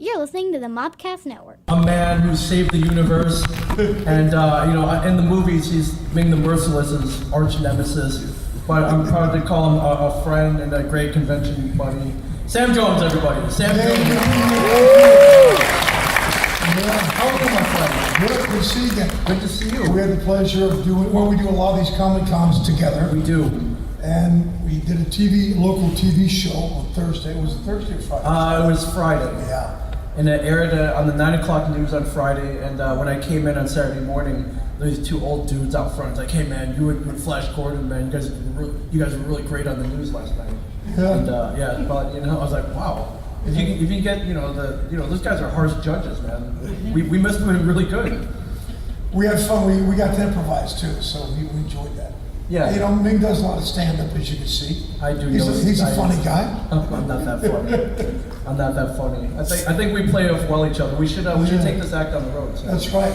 You're listening to the Mobcast Network. A man who saved the universe, and in the movies he's Ming the Merciless's arch nemesis. But I'm proud to call him a friend and a great convention buddy. Sam Jones, everybody. Sam Jones. How are you, my friend? Good to see you again. Good to see you. We had the pleasure of we do a lot of these Comic Cons together. We do. And we did a local TV show on Thursday. Was it Thursday or Friday? It was Friday. Yeah. And it aired on the 9 o'clock news on Friday. And when I came in on Saturday morning, these two old dudes out front, like, hey man, you and Flash Gordon, man, you guys were really great on the news last night. Yeah. And but I was like, wow. If you get those guys are harsh judges, man. We must have been really good. We had fun. We got to improvise too, so we enjoyed that. Yeah. Ming does a lot of stand-up, as you can see. I do. He's a funny guy. I'm not that funny. I'm not that funny. I think we play off well each other. We should take this act on the road. So. That's right.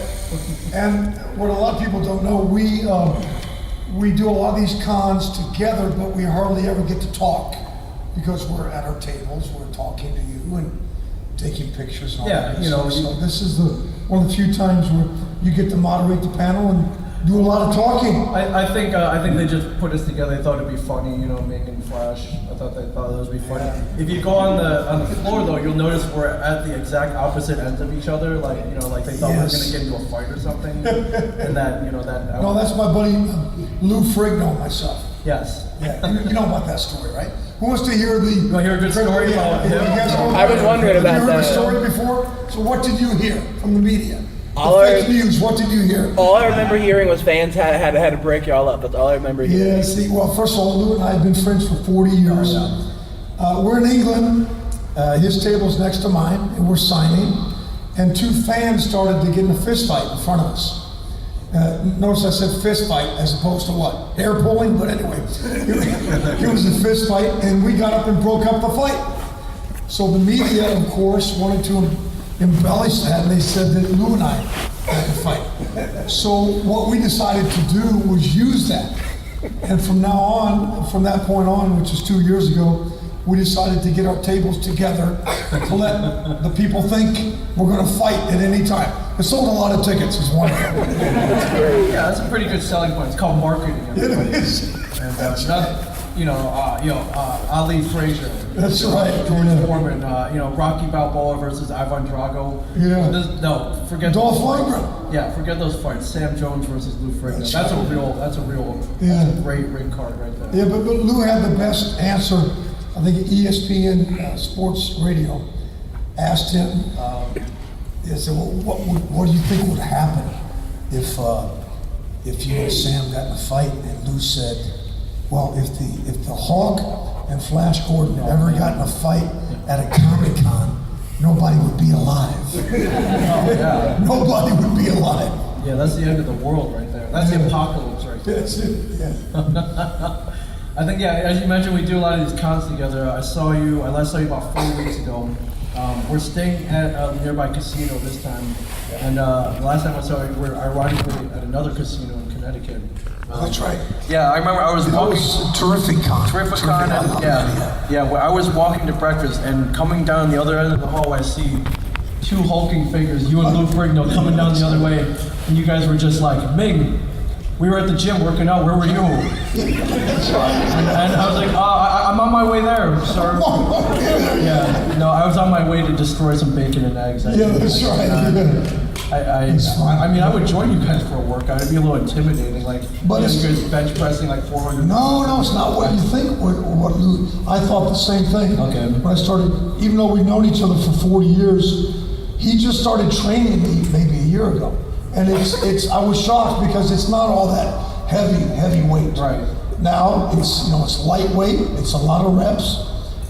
And what a lot of people don't know, we do a lot of these cons together, but we hardly ever get to talk because we're at our tables, we're talking to you and taking pictures and all that. So this is one of the few times where you get to moderate the panel and do a lot of talking. I think they just put us together. They thought it'd be funny, Ming and Flash. I thought it would be funny. Yeah. If you go on the floor though, you'll notice we're at the exact opposite ends of each other. Like they thought we were gonna get into a fight or something. And that. No, that's my buddy Lou Ferrigno, myself. Yes. Yeah, you know about that story, right? Who wants to hear the? You want to hear a good story about him? I was wondering about that. Have you heard the story before? So what did you hear from the media? Fake news, what did you hear? All I remember hearing was fans had to break y'all up. That's all I remember hearing. Yeah, well, first of all, Lou and I have been friends for 40 years. We're in England. His table's next to mine, and we're signing. And two fans started to get in a fist fight in front of us. Notice I said fist fight as opposed to what? Hair pulling? But anyway, it was a fist fight, and we got up and broke up the fight. So the media, of course, wanted to embellish that, and they said that Lou and I had to fight. So what we decided to do was use that. And from that point on, which is 2 years ago, we decided to get our tables together to let the people think we're going to fight at any time. We sold a lot of tickets, it's wonderful. Yeah, that's a pretty good selling point. It's called marketing. Everybody. It is. And Ali Frazier. That's right. George Foreman. Rocky Balboa versus Ivan Drago. Yeah. Forget Dolph Lundgren. Yeah, forget those fights. Sam Jones versus Lou Ferrigno. That's a great ring card right there. Yeah, but Lou had the best answer. I think ESPN Sports Radio asked him. They said, "Well, what do you think would happen if you and Sam got in a fight?" And Lou said, "Well, if the Hawk and Flash Gordon ever got in a fight at a Comic Con, nobody would be alive." Nobody would be alive. Yeah, that's the end of the world right there. That's the apocalypse right there. That's it. Yeah. I think, as you mentioned, we do a lot of these cons together. I last saw you about 4 weeks ago. We're staying at a nearby casino this time, and the last time I saw you, we were ironically at another casino in Connecticut. That's right. Yeah, I remember I was walking. Terrific con. Terrific con, and I was walking to breakfast, and coming down the other end of the hallway, I see two hulking figures, you and Lou Ferrigno, coming down the other way, and you guys were just like, Ming, we were at the gym working out, where were you? And I was like, I'm on my way there, sir. Yeah, no, I was on my way to destroy some bacon and eggs. That's right. I would join you guys for a workout. It'd be a little intimidating, you guys bench pressing like 400. No, it's not what you think. What Lou? I thought the same thing. Okay. When I started, even though we've known each other for 40 years, he just started training me maybe a year ago, and I was shocked because it's not all that heavy weight. Right. Now it's lightweight. It's a lot of reps,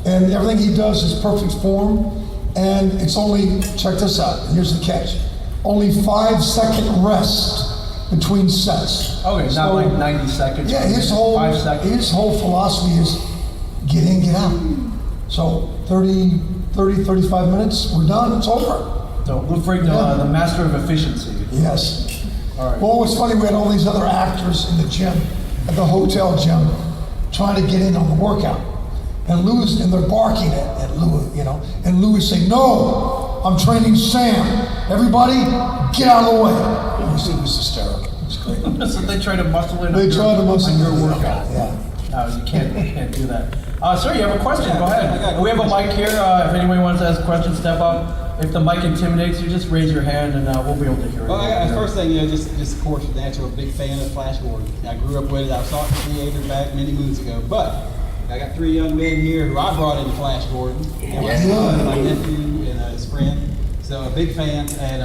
and everything he does is perfect form. And it's only, check this out. Here's the catch. Only 5-second rest between sets. Okay, so, not like 90 seconds. Yeah, 5 seconds. His whole philosophy is get in, get out. So 30, 35 minutes, we're done, it's over. So Lou Ferrigno, the master of efficiency. Yes. All right. Well, it's funny, we had all these other actors in the gym, at the hotel gym, trying to get in on the workout. And they're barking at Lou, and Lou is saying, no, I'm training Sam. Everybody, get out of the way. It was hysterical. It was great. So they try to muscle in They try to muscle on your in. workout. Yeah. No, you can't do that. Sir, you have a question? Go ahead. We have a mic here. If anyone wants to ask a question, step up. If the mic intimidates you, just raise your hand and we'll be able to hear it. Well, first thing, just of course, naturally, a big fan of Flash Gordon. I grew up with it. I saw it in the theater back many moons ago. But I got 3 young men here who I brought into Flash Gordon. My son, my nephew, and his friend. So a big fan. And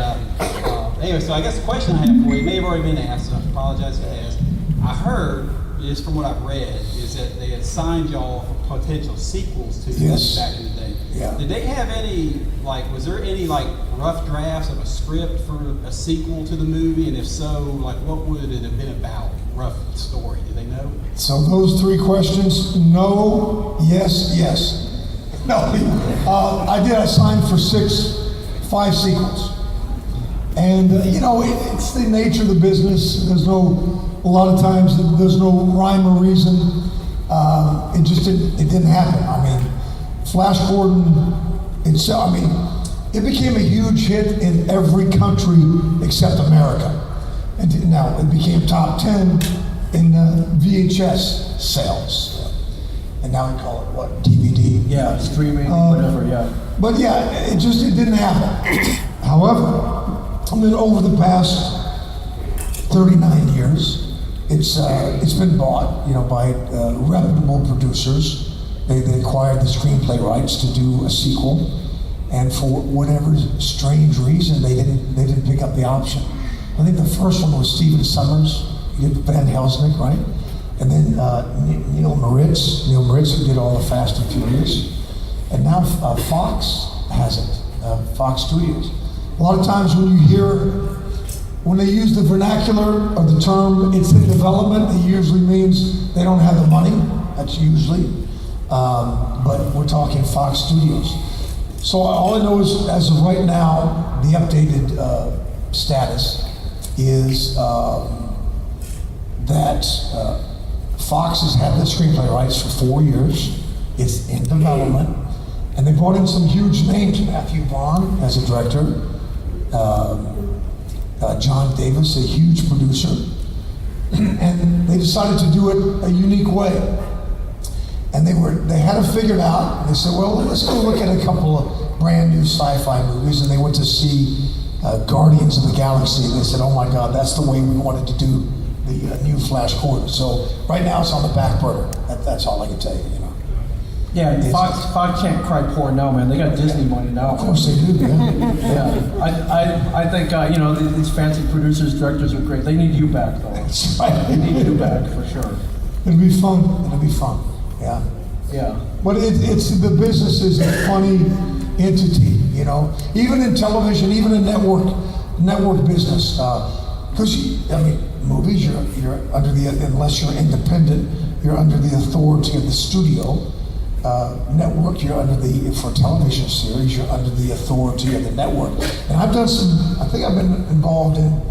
anyway, so I guess the question I have for you may have already been asked, so I apologize if it has. I heard, just from what I've read, is that they had signed y'all for potential sequels to the movie back in the day. Yeah. Did they have any, was there any rough drafts of a script for a sequel to the movie? And if so, what would it have been about? Rough story, do they know? So those 3 questions, no, yes, yes. No, I signed for 5 sequels. And, it's the nature of the business. A lot of times there's no rhyme or reason. It didn't happen. I mean, Flash Gordon itself, it became a huge hit in every country except America. And now it became top 10 in VHS sales. And now we call it what, DVD? Yeah, streaming, whatever, yeah. But yeah, it didn't happen. However, over the past 39 years, it's been bought, by reputable producers. They acquired the screenplay rights to do a sequel, and for whatever strange reason, they didn't pick up the option. I think the first one was Stephen Summers. He did Van Helsing, right? And then Neil Moritz, who did all the Fast and Furious. And now Fox has it, Fox Studios. A lot of times when they use the vernacular or the term, it's in development, it usually means they don't have the money. That's usually. But we're talking Fox Studios. So all I know is, as of right now, the updated status is that Fox has had the screenplay rights for 4 years. It's in development. And they brought in some huge names, Matthew Vaughn as a director, John Davis, a huge producer. And they decided to do it a unique way. And they had it figured out. They said, well, let's go look at a couple of brand new sci-fi movies. And they went to see Guardians of the Galaxy. And they said, oh my God, that's the way we wanted to do the new Flash Gordon. So right now it's on the back burner. That's all I can tell you. Yeah, Fox can't cry poor now, man. They got Disney money now. Of course they do, yeah. Yeah, I think these fancy producers, directors are great. They need you back, though. That's right. They need you back for sure. It'll be fun. It'll be fun. Yeah. Yeah. But it's the business is a funny entity, Even in television, even in network business, because movies, you're under unless you're independent, you're under the authority of the studio. Network, you're under for television series, you're under the authority of the network. And I've done I think I've been involved in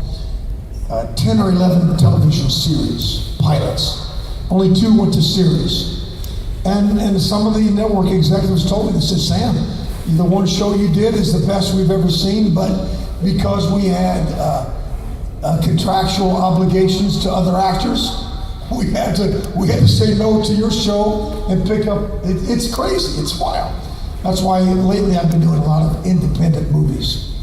10 or 11 television series, pilots. Only 2 went to series. And some of the network executives told me, they said, Sam, the one show you did is the best we've ever seen, but because we had contractual obligations to other actors, we had to say no to your show and pick up. It's crazy. It's wild. That's why lately I've been doing a lot of independent movies,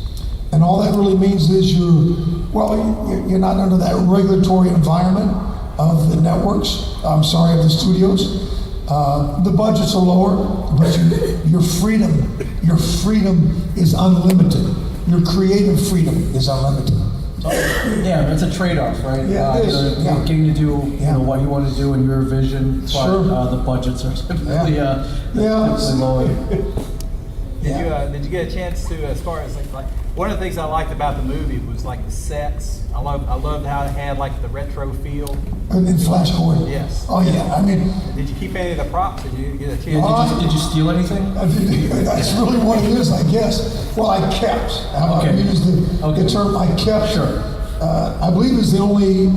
and all that really means is you're not under that regulatory environment of the networks. I'm sorry, of the studios. The budgets are lower, but your freedom is unlimited. Your creative freedom is unlimited. Yeah, it's a trade-off, right? Yeah, it is. You're getting to do what you want to do in your vision, but Sure. The budgets are typically lower. Did you get a chance to, as far as one of the things I liked about the movie was the sets. I loved how it had the retro feel. And in Flash Gordon. Yes. Oh yeah. Did you keep any of the props? Did you get a chance? Did you steal anything? That's really what it is, I guess. Well, I kept. I use the term I kept. Sure. I believe it's the only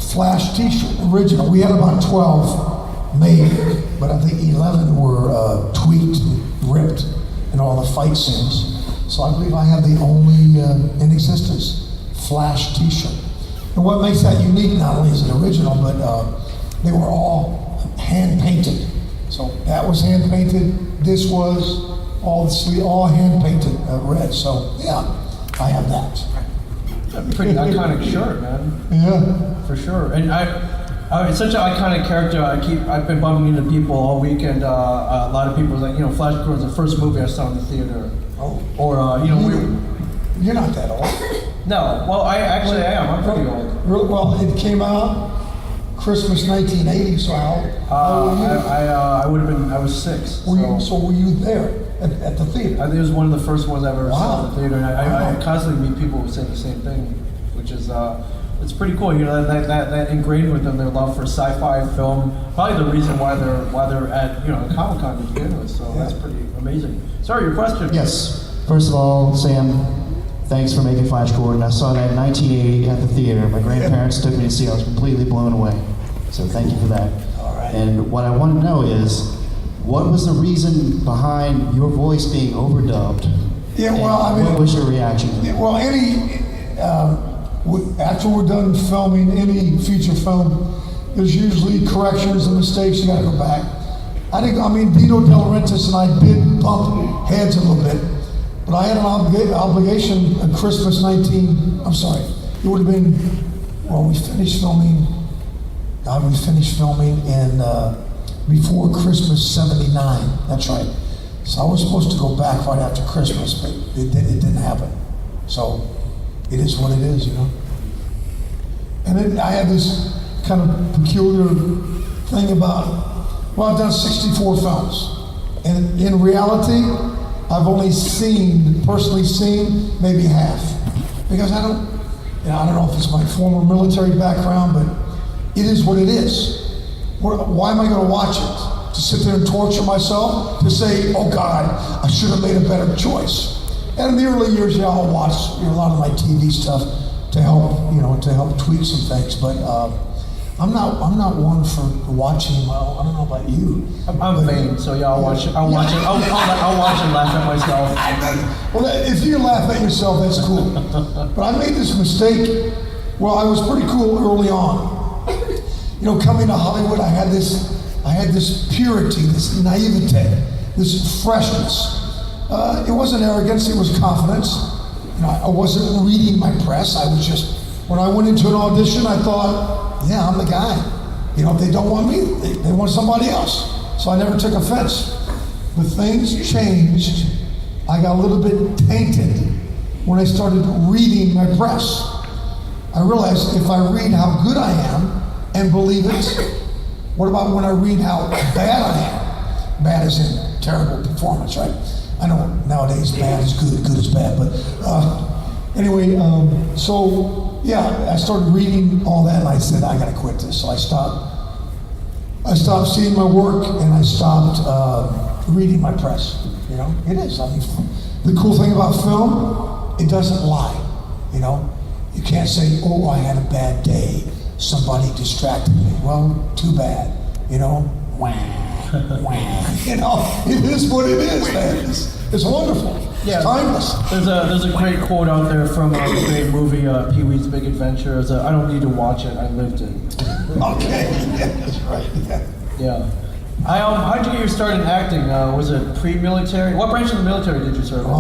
Flash T-shirt original. We had about 12 made, but I think 11 were tweaked and ripped. in all the fight scenes. So I believe I have the only in existence Flash t-shirt. And what makes that unique, not only is it original, but they were all hand painted. So that was hand painted. This was all hand painted red. So yeah, I have that. Pretty iconic shirt, man. Yeah, For sure. And it's such an iconic character. I've been bumping into people all weekend. A lot of people are like, Flash Gordon was the first movie I saw in the theater. Oh. Or You're not that old. No, well, I am. I'm pretty old. Well, it came out Christmas 1980, so how old were you? I would have been. I was 6. So were you there at the theater? I think it was one of the first ones I ever saw in the theater. And I Wow. constantly meet people who say the same thing, which is it's pretty cool. That ingrained with them their love for sci-fi film. Probably the reason why they're at Comic-Con to begin with. So that's pretty amazing. Sorry, your question. Yes. First of all, Sam, thanks for making Flash Gordon. I saw that in 1980 at the theater. My grandparents took me to see it. I was completely blown away. So thank you for that. All right. And what I want to know is, what was the reason behind your voice being overdubbed? Yeah, well, I mean, what was your reaction to that? well, after we're done filming any feature film, there's usually corrections and mistakes. You got to go back. Vito De Laurentiis and I did bump heads a little bit, but I had an obligation on Christmas 19. I'm sorry, it would have been. Well, we finished filming. We finished filming in before Christmas '79. That's right. So I was supposed to go back right after Christmas, but it didn't happen. So it is what it is, And then I had this kind of peculiar thing about, I've done 64 films. And in reality, I've only personally seen maybe half. Because I don't know if it's my former military background, but it is what it is. Why am I going to watch it? To sit there and torture myself? To say, oh God, I should have made a better choice. And in the early years, I'll watch a lot of my TV stuff to help tweak some things. But I'm not one for watching. Well, I don't know about you. I'm vain, so yeah, I'll watch it. I'll watch it. I'll watch and laugh at myself. Well, if you laugh at yourself, that's cool. But I made this mistake. Well, I was pretty cool early on. Coming to Hollywood, I had this purity, this naivete, this freshness. It wasn't arrogance, it was confidence. I wasn't reading my press. I was just, when I went into an audition, I thought, yeah, I'm the guy. If they don't want me, they want somebody else. So I never took offense. But things changed. I got a little bit tainted when I started reading my press. I realized if I read how good I am and believe it, what about when I read how bad I am? Bad as in terrible performance, right? I know nowadays bad is good, good is bad, but anyway, so yeah, I started reading all that and I said, I gotta quit this. So I stopped seeing my work and I stopped reading my press. It is. The cool thing about film, it doesn't lie. You can't say, oh, I had a bad day. Somebody distracted me. Well, too bad. Wah, wah. It is what it is, man. It's wonderful. Yeah. It's timeless. There's a great quote out there from the great movie Pee-wee's Big Adventure. I don't need to watch it. I lived it. Okay. Yeah, that's right. Yeah. How'd you get your start in acting? Was it pre-military? What branch of the military did you serve in?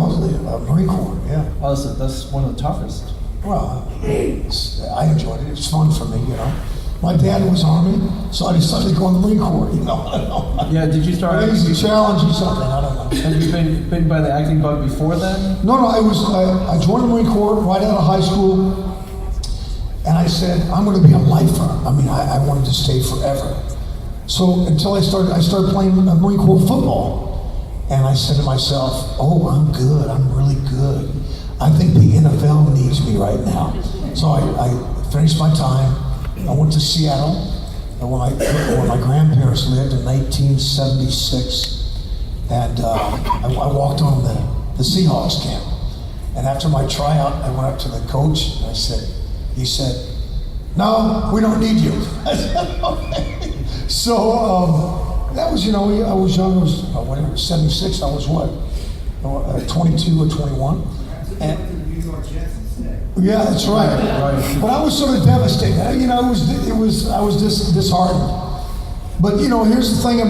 Marine Corps. Yeah. Oh, that's one of the toughest. Well, I enjoyed it. It's fun for me, My dad was Army, so I decided to go in the Marine Corps, Yeah, did you start? Maybe it's a challenge or something, I don't know. Have you been bitten by the acting bug before then? No, I joined the Marine Corps right out of high school, and I said, I'm going to be a lifer. I wanted to stay forever. So until I started playing Marine Corps football, and I said to myself, oh, I'm good, I'm really good. I think the NFL needs me right now. So I finished my time. I went to Seattle, where my grandparents lived in 1976, and I walked on the Seahawks camp. And after my tryout, I went up to the coach and he said, no, we don't need you. I said, okay. So that was, I was young, I was, 76, I was what? 22 or 21. And, yeah, that's right. But I was sort of devastated. You know, I was disheartened. But you know, here's the thing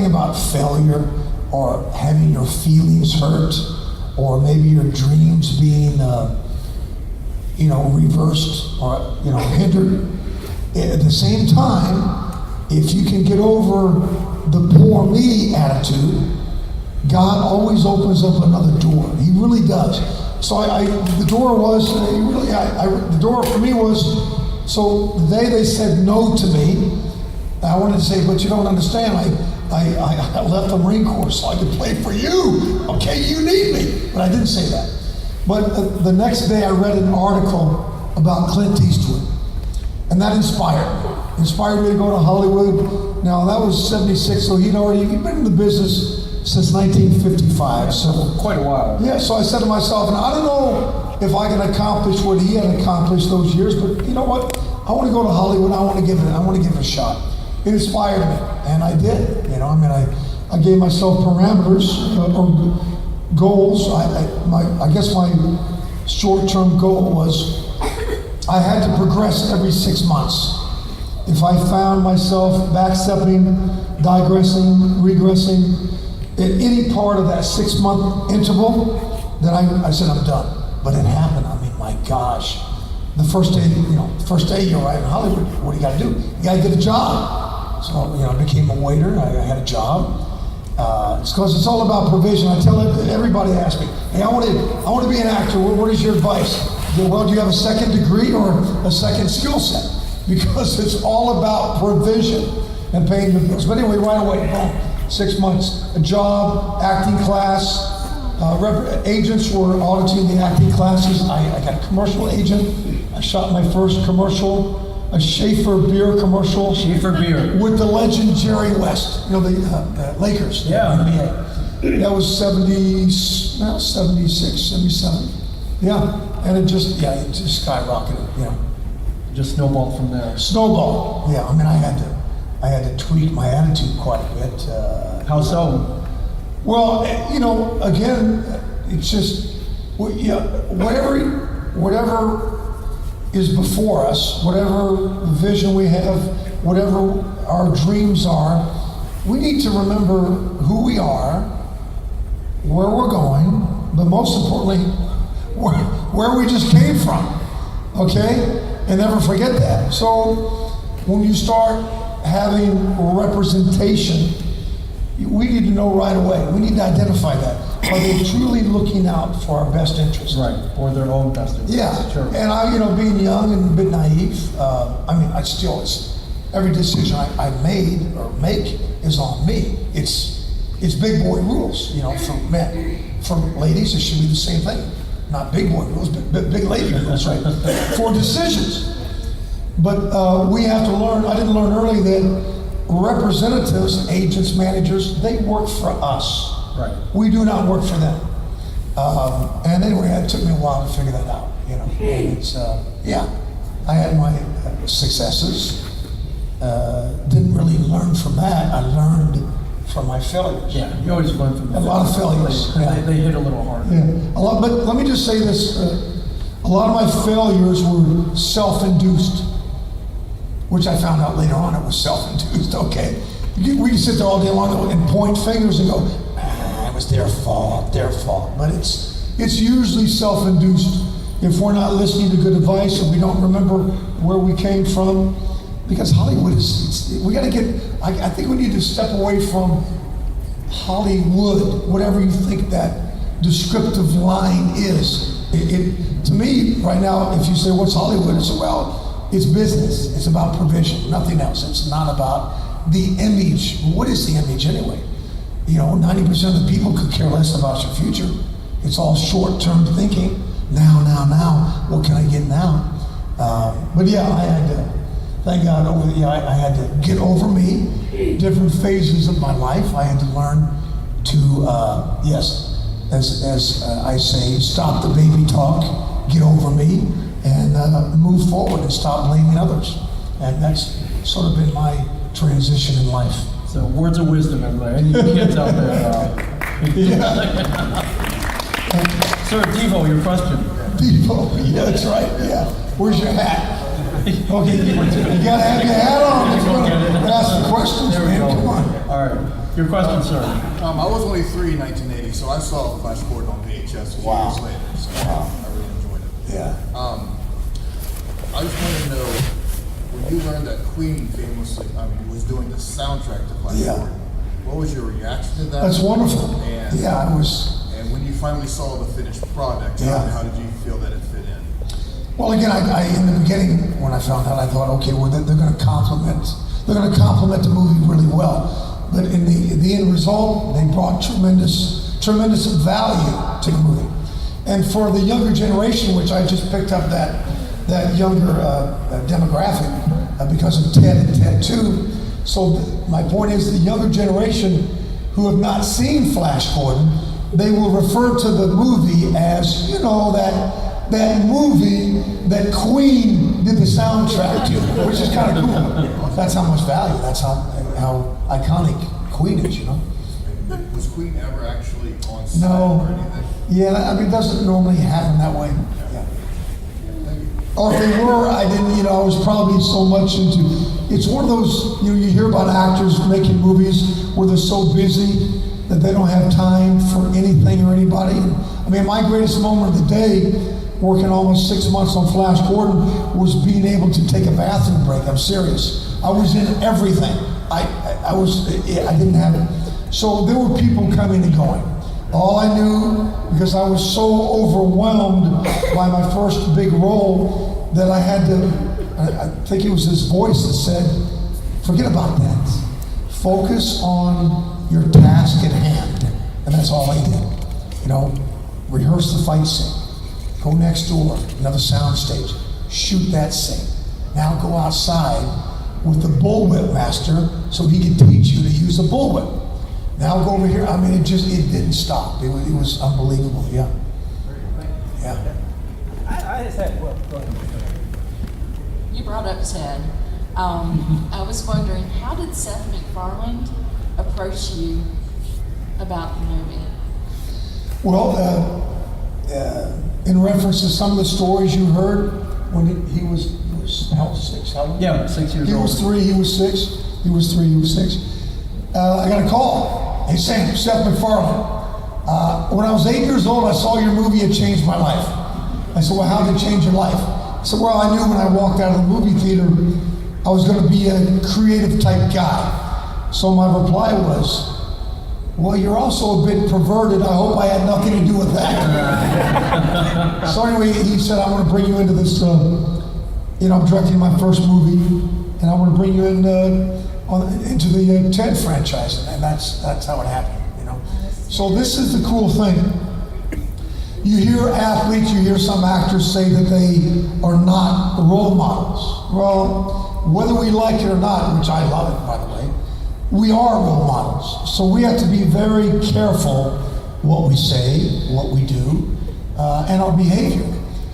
about failure, or having your feelings hurt, or maybe your dreams being, reversed or hindered. At the same time, if you can get over the poor me attitude, God always opens up another door. He really does. So the door for me was, so the day they said no to me, I wanted to say, but you don't understand, I left the Marine Corps so I could play for you. Okay, you need me. But I didn't say that. But the next day I read an article about Clint Eastwood, and that inspired me to go to Hollywood. Now that was 76, so he'd been in the business since 1955, so quite a while. Yeah, so I said to myself, and I don't know if I can accomplish what he had accomplished those years, but you know what? I want to go to Hollywood. I want to give it a shot. It inspired me, and I did. I gave myself parameters or goals. I guess my short-term goal was I had to progress every 6 months. If I found myself backstepping, digressing, regressing at any part of that 6 month interval, then I said I'm done. But it happened. I mean, my gosh. The first day you're right in Hollywood, what do you got to do? You got to get a job. So, I became a waiter. I had a job. It's because it's all about provision. I tell everybody asks me, hey, I want to be an actor. What is your advice? Well, do you have a second degree or a second skill set? Because it's all about provision and paying your bills. But anyway, right away, boom, 6 months, a job, acting class. Agents were auditing the acting classes. I got a commercial agent. I shot my first commercial, a Schaefer beer commercial. Schaefer beer. With the legend Jerry West, the Lakers. Yeah. NBA. That was 76, 77. Yeah. And it just skyrocketed, Just snowballed from there. Snowball. Yeah, I mean, I had to tweak my attitude quite a bit. How so? Well, again, it's just, whatever is before us, whatever vision we have, whatever our dreams are, we need to remember who we are, where we're going, but most importantly, where we just came from, okay? And never forget that. So when you start having representation, we need to know right away. We need to identify that. Are they truly looking out for our best interest? Right, or their own best interest. Yeah, sure. And I, being young and a bit naive, every decision I made or make is on me. It's big boy rules, for men. For ladies, it should be the same thing. Not big boy rules, but big lady rules, right? For decisions. But we have to learn, I didn't learn early that representatives, agents, managers, they work for us. Right. We do not work for them. And anyway, it took me a while to figure that out, And it's, I had my successes. Didn't really learn from that. I learned from my failures. Yeah, you always learn from a lot of failures. They hit a little hard. Yeah, a lot. But let me just say this: a lot of my failures were self-induced, which I found out later on it was self-induced. Okay, we can sit there all day long and point fingers and go, it was their fault, But it's usually self-induced if we're not listening to good advice, if we don't remember where we came from. Because Hollywood we got to get, I think we need to step away from Hollywood, whatever you think that descriptive line is. To me, right now, if you say, what's Hollywood? It's, it's business. It's about provision, nothing else. It's not about the image. What is the image anyway? 90% of the people could care less about your future. It's all short-term thinking. Now. What can I get now? But yeah, I had to. Thank God, I had to get over me, different phases of my life. I had to learn to, as I say, stop the baby talk, get over me, and move forward and stop blaming others. And that's sort of been my transition in life. So words of wisdom, everybody. Any kids out there, Sir, Devo, your question. Devo, yeah, that's right, yeah. Where's your hat? Okay, you gotta have your hat on if you're gonna ask the questions, man, come on. All right, your question, sir. I was only 3 in 1980, so I saw Flash Gordon on VHS a few years later, so I really enjoyed it. Yeah. I just wanted to know, when you learned that Queen famously, was doing the soundtrack to Flash Yeah. Gordon, what was your reaction to that? That's wonderful. And, Yeah, I was. And when you finally saw the finished product, Yeah. how did you feel that it fit in? Well, again, I in the beginning, when I found out, I thought, okay, well, they're going to compliment the movie really well. But in the end result, they brought tremendous value to the movie. And for the younger generation, which I just picked up that younger demographic because of Ted and Ted 2. So my point is, the younger generation who have not seen Flash Gordon, they will refer to the movie as, that movie that Queen did the soundtrack to, which is kind of cool. That's how much value, that's how iconic Queen is, Was Queen ever actually on set No. or anything? Yeah, it doesn't normally happen that way. Yeah. Or if they were, I didn't, I was probably so much into, it's one of those, you hear about actors making movies where they're so busy that they don't have time for anything or anybody. My greatest moment of the day, working almost 6 months on Flash Gordon, was being able to take a bathroom break. I'm serious. I was in everything. I didn't have it. So there were people coming and going. All I knew, because I was so overwhelmed by my first big role, that I had to, I think it was this voice that said, forget about that. Focus on your task at hand. And that's all I did. Rehearse the fight scene. Go next door, another sound stage. Shoot that scene. Now go outside with the bullwhip master so he can teach you to use a bullwhip. Now go over here. It didn't stop. It was unbelievable. Yeah. Yeah. I just had, well, go ahead. You brought up Ted. I was wondering, how did Seth MacFarlane approach you about the movie? Well, in reference to some of the stories you heard, when he was how old, 6? How old? Yeah, 6 years He old. was 3, he was 6. He was 3, he was 6. I got a call. Hey, Sam, Seth MacFarlane. When I was 8 years old, I saw your movie. It changed my life. I said, well, how did it change your life? I said, well, I knew when I walked out of the movie theater, I was going to be a creative type guy. So my reply was, well, you're also a bit perverted. I hope I had nothing to do with that. So anyway, he said, I want to bring you into this, I'm directing my first movie, and I want to bring you in into the Ted franchise, and that's how it happened, So this is the cool thing. You hear athletes, you hear some actors say that they are not role models. Well, whether we like it or not, which I love it, by the way, we are role models. So we have to be very careful what we say, what we do, and our behavior.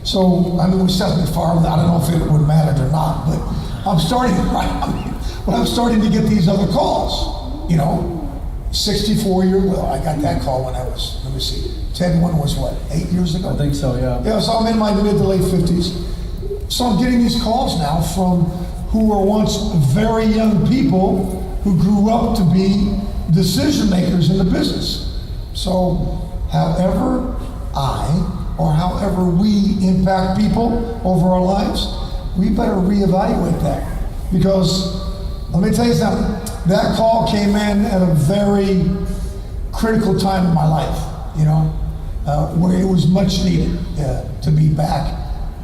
So, with Seth MacFarlane, I don't know if it would matter or not, but I'm starting to get these other calls, 64 years, well, I got that call when I was, let me see, Ted 1 was what, 8 years ago? I think so, yeah. Yeah, so I'm in my mid to late 50s. So I'm getting these calls now from who were once very young people who grew up to be decision makers in the business. So however however we impact people over our lives, we better reevaluate that. Because let me tell you something, that call came in at a very critical time in my life, where it was much needed to be back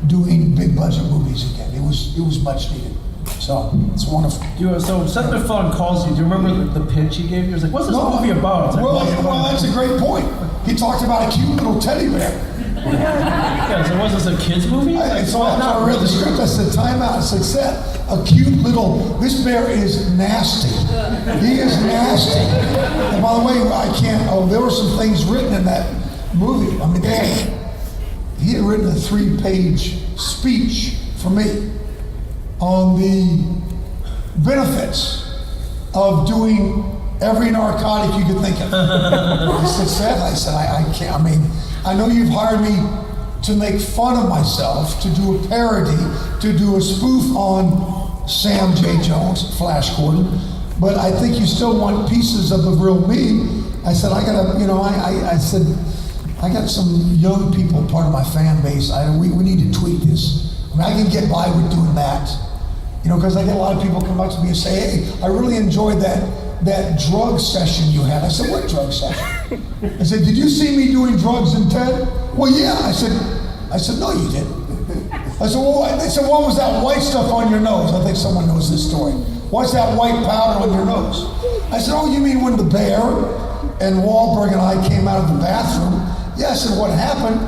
doing big budget movies again. It was much needed. So it's wonderful. So Seth MacFarlane calls you. Do you remember the pitch he gave you? He was like, "What's this movie about?" It's like, well, that's a great point. He talked about a cute little teddy bear. Yeah, so was this a kids movie? So after I read the script, I said, time out. I said, Seth, a cute little, this bear is nasty. He is nasty. And by the way, there were some things written in that movie. He had written a 3-page speech for me on the benefits of doing every narcotic you could think of. I said, Seth, I can't, I mean, I know you've hired me to make fun of myself, to do a parody, to do a spoof on Sam J. Jones, Flash Gordon, but I think you still want pieces of the real me. I said, I gotta, you know, I said, I got some young people, part of my fan base. We need to tweak this. I mean, I can get by with doing that, you know, because I get a lot of people come up to me and say, hey, I really enjoyed that drug session you had. I said, what drug session? I said, did you see me doing drugs in TED? Well, yeah. I said, no, you didn't. I said, well, they said, what was that white stuff on your nose? I think someone knows this story. What's that white powder on your nose? I said, oh, you mean when the bear and Wahlberg and I came out of the bathroom? Yeah, I said, what happened?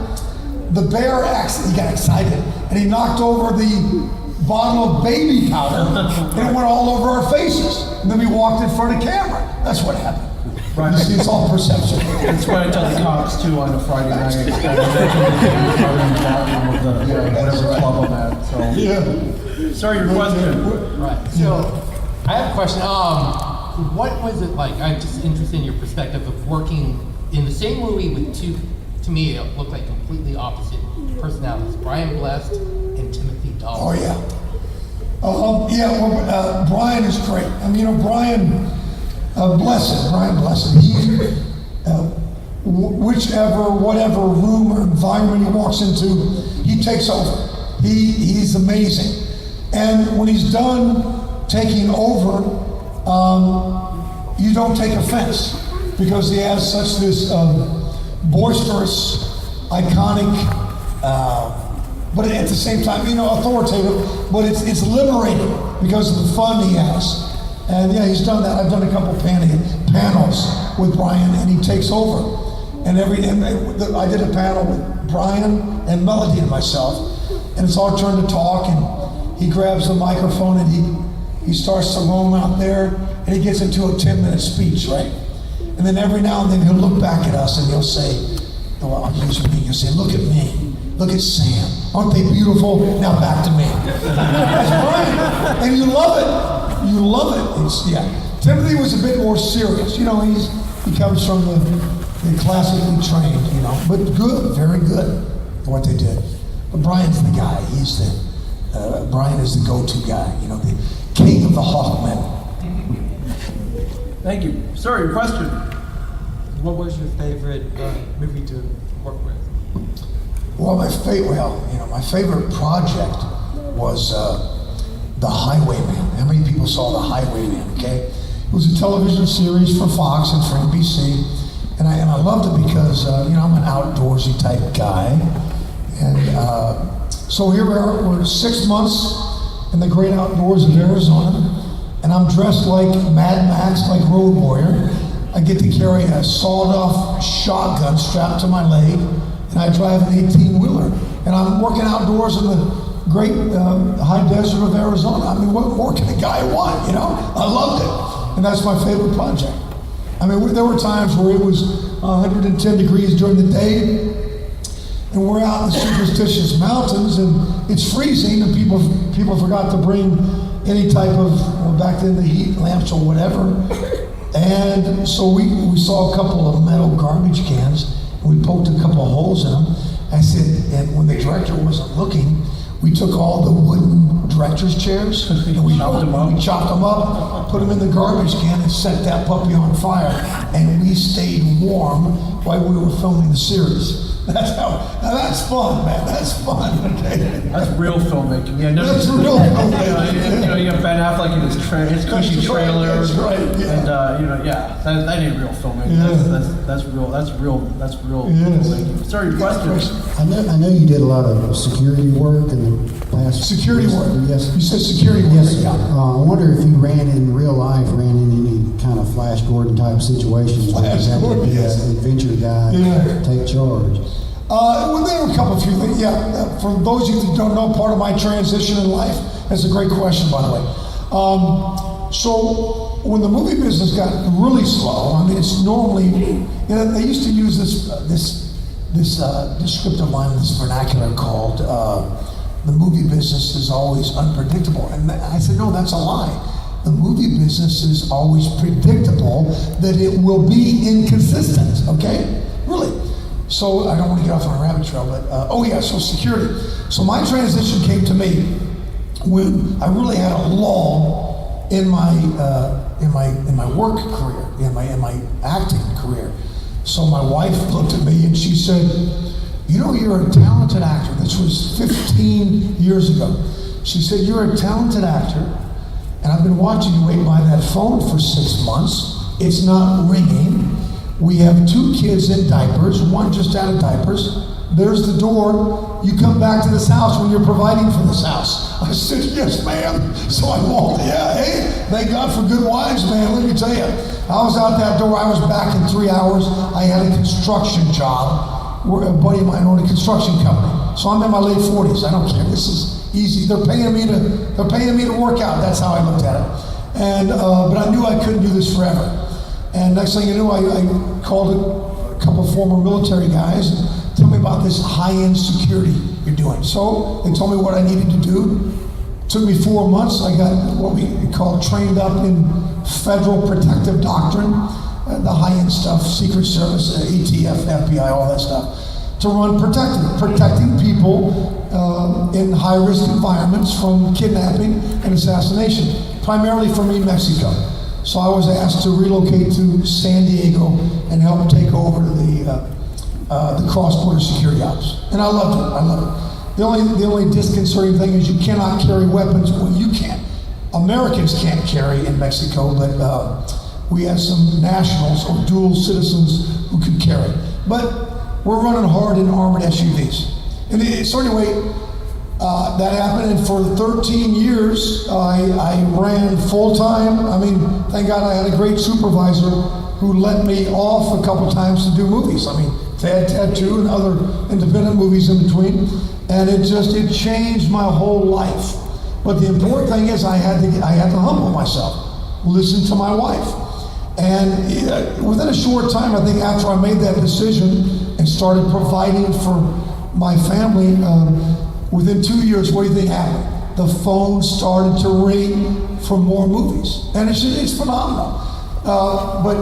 The bear he got excited and he knocked over the bottle of baby powder and it went all over our faces. And then we walked in front of camera. That's what happened. Right. You see, it's all perception. That's what I tell the cops too on a Friday night. I whatever club I'm at. So. Yeah. Sorry, your question. Right. So I have a question. What was it like? I'm just interested in your perspective of working in the same movie with two, to me, it looked like completely opposite personalities. Brian Blessed and Timothy Dalton. Oh, yeah. Well, Brian is great. I mean, you know, Brian Blessed. He, whatever room or environment he walks into, he takes over. He's amazing. And when he's done taking over, you don't take offense because he has such this boisterous, iconic, but at the same time, you know, authoritative, but it's liberating because of the fun he has. And yeah, he's done that. I've done a couple panels with Brian, and he takes over. And I did a panel with Brian and Melody and myself, and it's our turn to talk, and he grabs the microphone and he starts to roam out there, and he gets into a 10-minute speech, right? And then every now and then he'll look back at us and he'll say, well, I'll use me, he'll say, look at me, look at Sam. Aren't they beautiful? Now back to me. That's Brian. And you love it. You love it. Yeah. Timothy was a bit more serious. You know, he comes from the classically trained, you know, but good, very good for what they did. But Brian's the guy. Brian is the go-to guy, you know, the king of the Hawkmen. Thank you. Sorry, your question. What was your favorite movie to work with? Well, my favorite project was The Highwayman. How many people saw The Highwayman? Okay, it was a television series for Fox and for NBC, and I loved it because you know, I'm an outdoorsy type guy, and so here we are. We're 6 months in the great outdoors of Arizona, and I'm dressed like Mad Max, like Road Warrior. I get to carry a sawed-off shotgun strapped to my leg, and I drive an 18-wheeler. And I'm working outdoors in the great high desert of Arizona. I mean, what more can a guy want, you know? I loved it, and that's my favorite project. I mean, there were times where it was 110 degrees during the day, and we're out in the superstitious mountains, and it's freezing, and people forgot to bring any type of, well, back then the heat lamps or whatever. And so we saw a couple of metal garbage cans, and we poked a couple of holes in them. I said, and when the director wasn't looking, we took all the wooden director's chairs and we chopped them up, put them in the garbage can, and set that puppy on fire. And we stayed warm while we were filming the series. That's fun, man. That's fun. Okay. That's real filmmaking. Yeah, no, That's real filmmaking. You know, you have Ben Affleck in his cushy trailer. That's right. Yeah. And you know, yeah, that ain't real filmmaking. Yeah. That's real Yes. filmmaking. Sorry, your question. I know you did a lot of security work in the past. Security work. Yes. You said security work. Yes, sir. Yeah. I wonder if you ran in real life, ran in any kind of Flash Gordon type situations where you had to be Yes. an adventure guy, Yeah. take charge. Well, there were a couple of few things. Yeah, for those of you that don't know, part of my transition in life, that's a great question, by the way. So when the movie business got really slow, I mean, it's normally, you know, they used to use this descriptive line, this vernacular called the movie business is always unpredictable. And I said, no, that's a lie. the movie business is always predictable that it will be inconsistent, okay? Really. So I don't want to get off on a rabbit trail, but so security. So my transition came to me when I really had a lull in my work career, in my acting career. So my wife looked at me and she said, "You know, you're a talented actor." This was 15 years ago. She said, "You're a talented actor, and I've been watching you wait by that phone for 6 months. It's not ringing. We have 2 kids in diapers, one just out of diapers. There's the door. You come back to this house when you're providing for this house." I said, "Yes, ma'am." So I walked, hey, thank God for good wives, man. Let me tell you, I was out that door. I was back in 3 hours. I had a construction job. A buddy of mine owned a construction company. So I'm in my late 40s. I don't care. This is easy. They're paying me to work out. That's how I looked at it. And but I knew I couldn't do this forever. And next thing you knew, I called a couple of former military guys and tell me about this high-end security you're doing. So they told me what I needed to do. It took me 4 months. I got what we call trained up in federal protective doctrine, the high-end stuff, Secret Service, ATF, FBI, all that stuff, to run protecting people in high-risk environments from kidnapping and assassination, primarily from Mexico. So I was asked to relocate to San Diego and help take over the cross-border security ops. And I loved it. The only disconcerting thing is you cannot carry weapons. Well, you can't. Americans can't carry in Mexico, but we have some nationals or dual citizens who can carry. But we're running hard in armored SUVs. So anyway, that happened, and for 13 years, I ran full-time. I mean, thank God I had a great supervisor who let me off a couple times to do movies. I mean, Ted 2 and other independent movies in between, and it changed my whole life. But the important thing is I had to humble myself, listen to my wife. And within a short time, I think after I made that decision and started providing for my family, within 2 years, what do you think happened? The phone started to ring for more movies, and it's phenomenal. But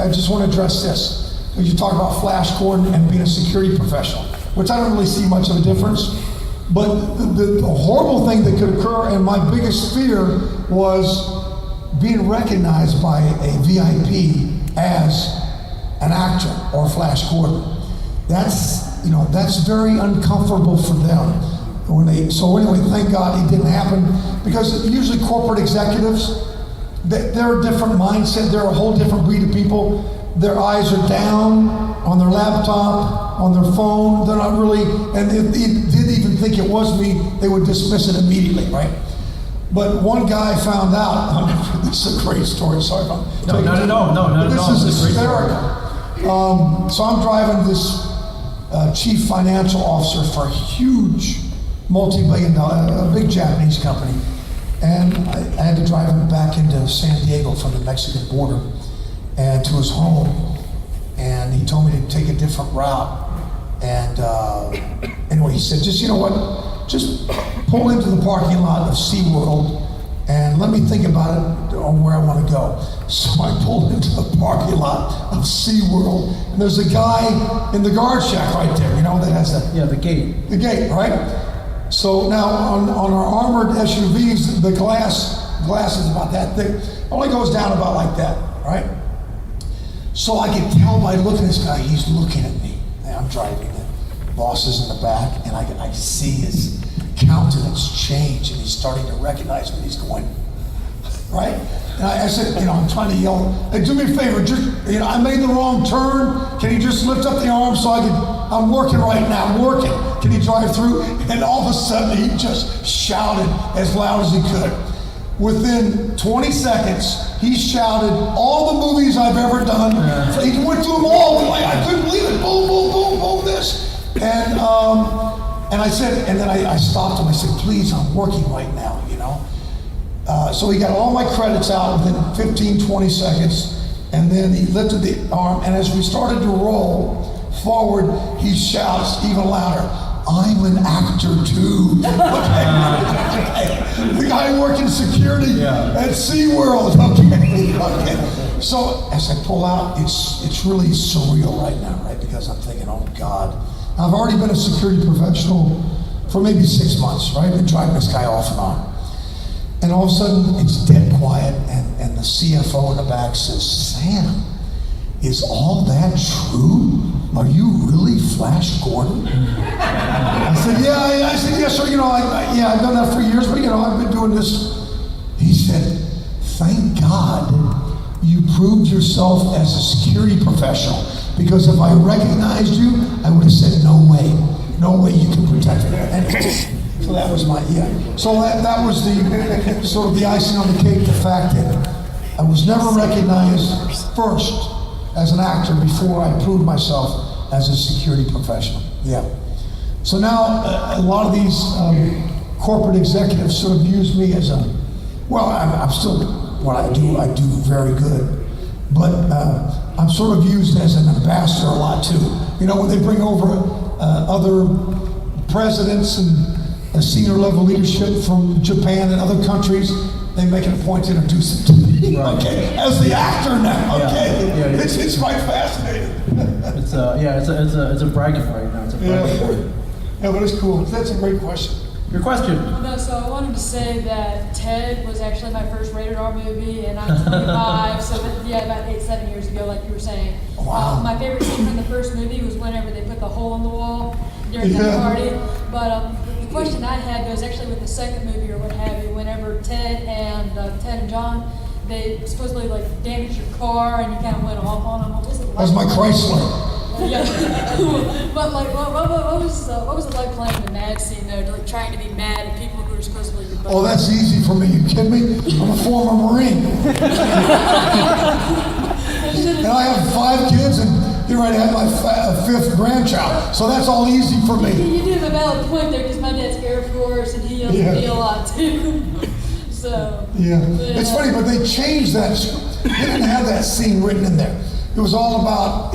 I just want to address this. You talk about Flash Gordon and being a security professional, which I don't really see much of a difference. But the horrible thing that could occur, and my biggest fear was being recognized by a VIP as an actor or Flash Gordon. That's very uncomfortable for them. So anyway, thank God it didn't happen, because usually corporate executives, they're a different mindset. They're a whole different breed of people. Their eyes are down on their laptop, on their phone. They're not really, and if they didn't even think it was me, they would dismiss it immediately, right? But one guy found out. This is a great story. Sorry if I'm No. This is hysterical. So I'm driving this chief financial officer for a huge multi-billion-dollar, a big Japanese company, and I had to drive him back into San Diego from the Mexican border and to his home, and he told me to take a different route. And anyway, he said, just pull into the parking lot of SeaWorld and let me think about it on where I want to go. So I pulled into the parking lot of SeaWorld, and there's a guy in the guard shack right there, that has the gate. The gate, right? So now on our armored SUVs, the glass is about that thick. Only goes down about like that, right? So I could tell by looking at this guy, he's looking at me. And I'm driving, the boss is in the back, and I see his countenance change, and he's starting to recognize me. He's going, right? And I said, I'm trying to yell, "Hey, do me a favor, I made the wrong turn. Can you just lift up the arm so I'm working right now, I'm working. Can you drive through?" And all of a sudden, he just shouted as loud as he could. Within 20 seconds, he shouted all the movies I've ever done. He went through them all. I couldn't believe it. Boom, boom, boom, boom, this. And I said, and then I stopped him. I said, "Please, I'm working right now, So he got all my credits out within 15, 20 seconds. And then he lifted the arm. And as we started to roll, forward, he shouts even louder, "I'm an actor too." Okay. The guy working security at SeaWorld. Okay. So as I pull out, it's really surreal right now, right? Because I'm thinking, oh God. I've already been a security professional for maybe 6 months, right? Been driving this guy off and on. And all of a sudden, it's dead quiet, and the CFO in the back says, "Sam, is all that true? Are you really Flash Gordon?" I said, "Yeah." I said, "Yeah, sure. I've done that for years, but I've been doing this." He said, "Thank God you proved yourself as a security professional, because if I recognized you, I would have said, no way you can protect me." Anyway, so that was So that was the sort of the icing on the cake, the fact that I was never recognized first as an actor before I proved myself as a security professional. Yeah. So now a lot of these corporate executives sort of use me as I'm still, what I do very good, but I'm sort of used as an ambassador a lot too. When they bring over other presidents and senior level leadership from Japan and other countries, they make it a point to introduce them to me. Right. Okay, as the actor now. Okay, it's quite fascinating. It's a bragging right now. It's a bragging point. Yeah, but it's cool. That's a great question. Your question. No, so I wanted to say that Ted was actually my first rated R movie, and I'm 25, so about 7 years ago, like you were saying. Wow. My favorite scene from the first movie was whenever they put the hole in the wall during that party. But the question I had was actually with the second movie or what have you, whenever Ted and John, they supposedly damaged your car and you kind of went off on them. What was it like? That was my Chrysler. Yeah, but what was it like playing the mad scene though? Trying to be mad at people who are supposedly your buddies? Oh, that's easy for me. You kidding me? I'm a former Marine, and I have 5 kids, and here I have my 5th grandchild. So that's all easy for me. You do have a valid point there, because my dad's Air Force, and he yells at me a lot too. So it's funny, but they changed that. They didn't have that scene written in there. It was all about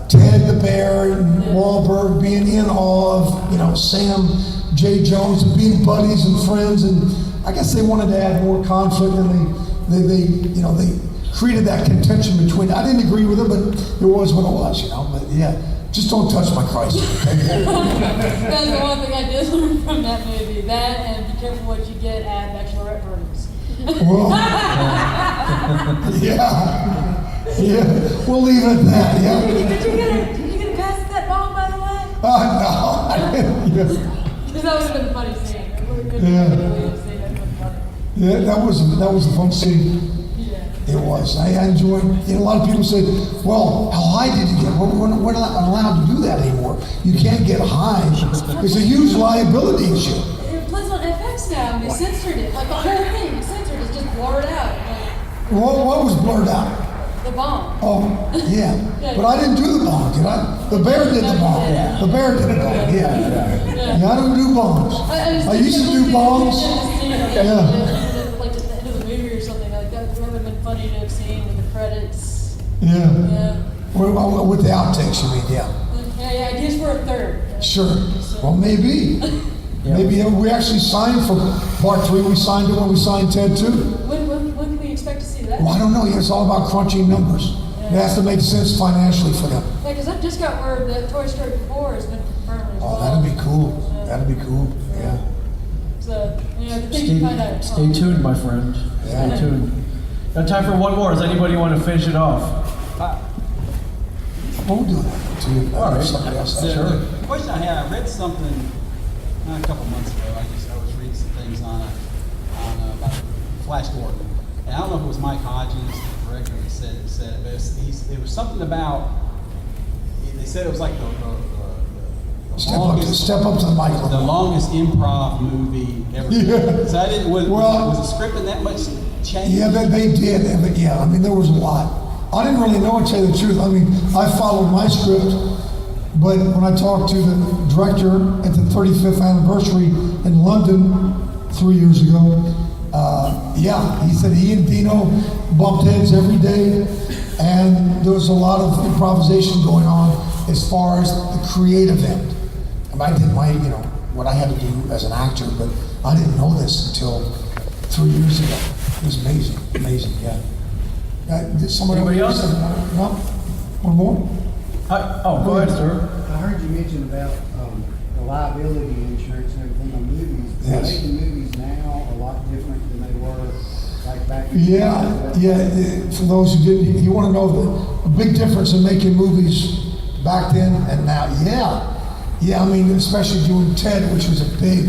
Ted the Bear and Wahlberg being in awe of Sam J. Jones and being buddies and friends, and I guess they wanted to add more conflict, and they created that contention between. I didn't agree with it, but it was what it was, But just don't touch my Christ. Okay? That's the one thing I did learn from that movie. That, and be careful what you get at bachelorette parties. Well, we'll leave it at that. Yeah. Did you get a pass at that bong, by the way? No, I didn't. Because that would have been a funny scene. That was a fun scene. It was. I enjoyed. A lot of people say, "Well, how high did you get?" We're not allowed to do that anymore. You can't get high. It's a huge liability issue. It plays on FX now. They censored it. The whole thing censored. It's just blurred out. What was blurred out? The bomb. Oh, yeah. But I didn't do the bomb, did I? The bear did the bomb. The bear did the bomb. Yeah, I don't do bombs. I used to do bombs. Like at the end of the movie or something like that. That would have been funny to have seen with the credits. Yeah. With the outtakes, you mean? Yeah. Ideas for a third. Sure. Well, maybe. Maybe we actually signed for part 3. We signed it when we signed Ted 2. When can we expect to see that? Well, I don't know. It's all about crunching numbers. It has to make sense financially for them. Yeah, because I just got word that Toy Story 4 has been confirmed as well. Oh, that'd be cool. That'd be cool. Yeah. So, the thing you find out. Stay tuned, my friend. Stay tuned. Got time for one more. Does anybody want to finish it off? We'll do that too. All right. Somebody else. So, Sure. the question I had, I read something a couple months ago. I was reading some things on about Flash Gordon, and I don't know if it was Mike Hodges, the director, that said it, but it was something about. They said it was like the Step up to the mic. the longest improv movie ever. Yeah. So I didn't. Was the script in that much change? Yeah, they did. Yeah, I mean, there was a lot. I didn't really know, to tell you the truth. I mean, I followed my script, but when I talked to the director at the 35th anniversary in London 3 years ago, he said he and Dino bumped heads every day. and there was a lot of improvisation going on as far as the creative end. And I did my, what I had to do as an actor, but I didn't know this until 3 years ago. It was amazing, yeah. Did somebody Anybody else? No? One more? Go ahead, sir. I heard you mention about the liability insurance and everything on movies. Yes. Are making movies now a lot different than they were like back in Yeah. For those who didn't, you want to know the big difference in making movies back then and now? Yeah, I mean, especially doing Ted, which was a big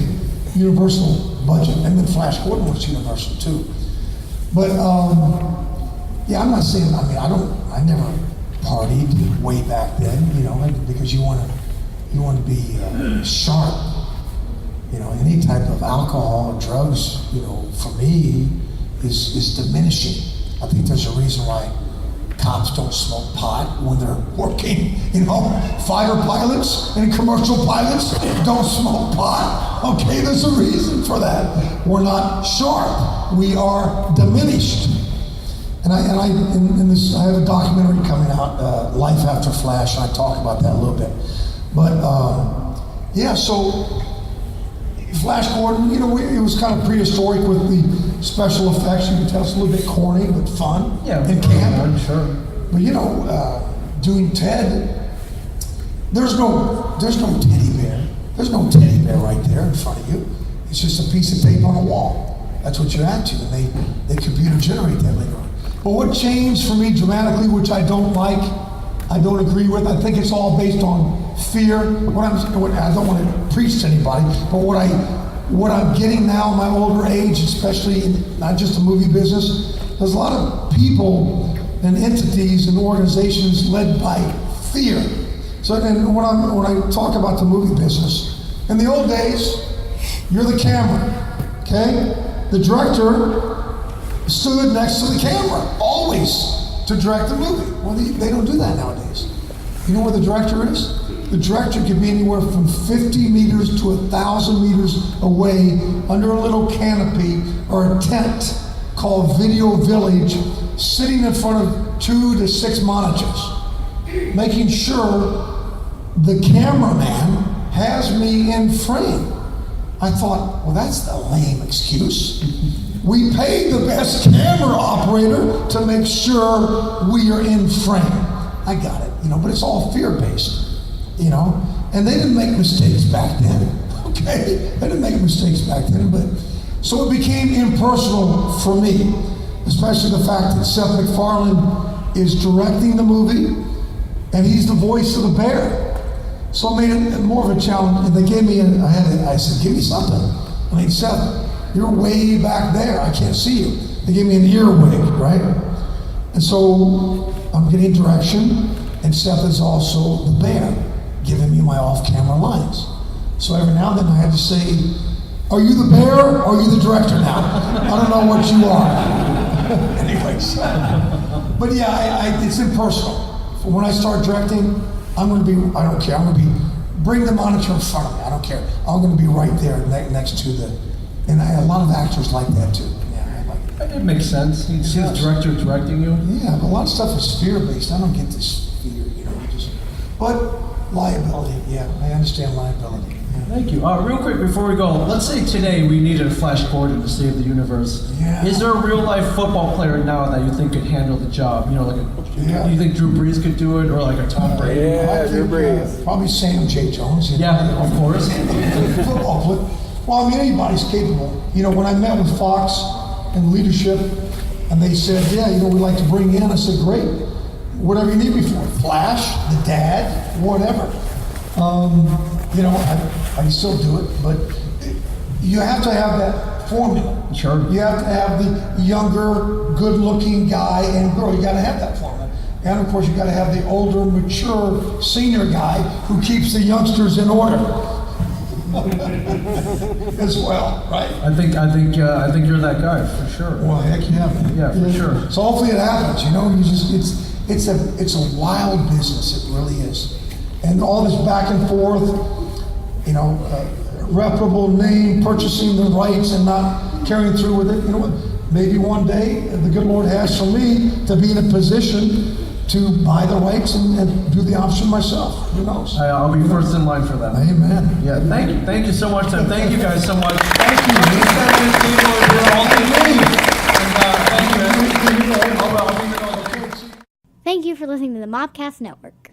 Universal budget, and then Flash Gordon was Universal too. But yeah, I'm not saying. I mean, I never partied way back then, because you want to be sharp. Any type of alcohol or drugs, for me, is diminishing. I think there's a reason why cops don't smoke pot when they're working. Fighter pilots and commercial pilots don't smoke pot. Okay, there's a reason for that. We're not sharp. We are diminished. And I have a documentary coming out, Life After Flash, and I talk about that a little bit. But yeah, so Flash Gordon, it was kind of prehistoric with the special effects. You can tell it's a little bit corny, but fun and camp. Sure. But doing Ted, there's no teddy bear. There's no teddy bear right there in front of you. It's just a piece of tape on a wall. That's what you're at to, and they computer generate that later on. But what changed for me dramatically, which I don't like, I don't agree with. I think it's all based on fear. I don't want to preach to anybody, but what I'm getting now in my older age, especially in not just the movie business, there's a lot of people and entities and organizations led by fear. So, and when I talk about the movie business, in the old days, you're the camera, okay? The director stood next to the camera, always, to direct the movie. Well, they don't do that nowadays. You know where the director is? The director could be anywhere from 50 meters to 1,000 meters away under a little canopy or a tent called Video Village, sitting in front of 2 to 6 monitors, making sure the cameraman has me in frame. I thought, well, that's a lame excuse. We paid the best camera operator to make sure we are in frame. I got it, but it's all fear-based, and they didn't make mistakes back then, okay? They didn't make mistakes back then, but so it became impersonal for me, especially the fact that Seth MacFarlane is directing the movie, and he's the voice of the bear. So it made it more of a challenge, and they gave me, I said, give me something. I mean, Seth, you're way back there, I can't see you. They gave me an earwig, right? And so I'm getting direction, and Seth is also the bear, giving me my off-camera lines. So every now and then I had to say, are you the bear or are you the director now? I don't know what you are. Anyways. But yeah, it's impersonal. When I start directing, I don't care, I'm gonna bring the monitor in front of me, I don't care. I'm gonna be right there next to and a lot of actors like that too. Yeah, I like it. It makes sense. You see the director directing you. Yeah, but a lot of stuff is fear-based. I don't get this fear, but liability, yeah, I understand liability. Yeah. Thank you. Real quick before we go, let's say today we needed a Flash Gordon to save the universe. Yeah. Is there a real-life football player now that you think could handle the job? Do you think Drew Brees could do it, or like a Tom Brady? Yeah, Drew Brees. Probably Sam J. Jones. Yeah, of course. Football player. Well, I mean, anybody's capable. When I met with Fox and leadership, and they said, yeah, we'd like to bring you in. I said, great. Whatever you need me for. Flash, the dad, whatever. I can still do it, but you have to have that formula. Sure. You have to have the younger, good-looking guy and girl. You got to have that formula. And of course, you got to have the older, mature, senior guy who keeps the youngsters in order. As well, right? I think you're that guy for sure. Well, heck yeah, man. Yeah, for sure. So hopefully it happens. It's a wild business. It really is, and all this back and forth. Reputable name, purchasing the rights and not carrying through with it. Maybe one day the good Lord has for me to be in a position to buy the rights and do the option myself. Who knows? I'll be first in line for that. Amen. Yeah, thank you so much, Tim. Thank you guys so much. Thank you. Thank you for listening to the Mobcast Network.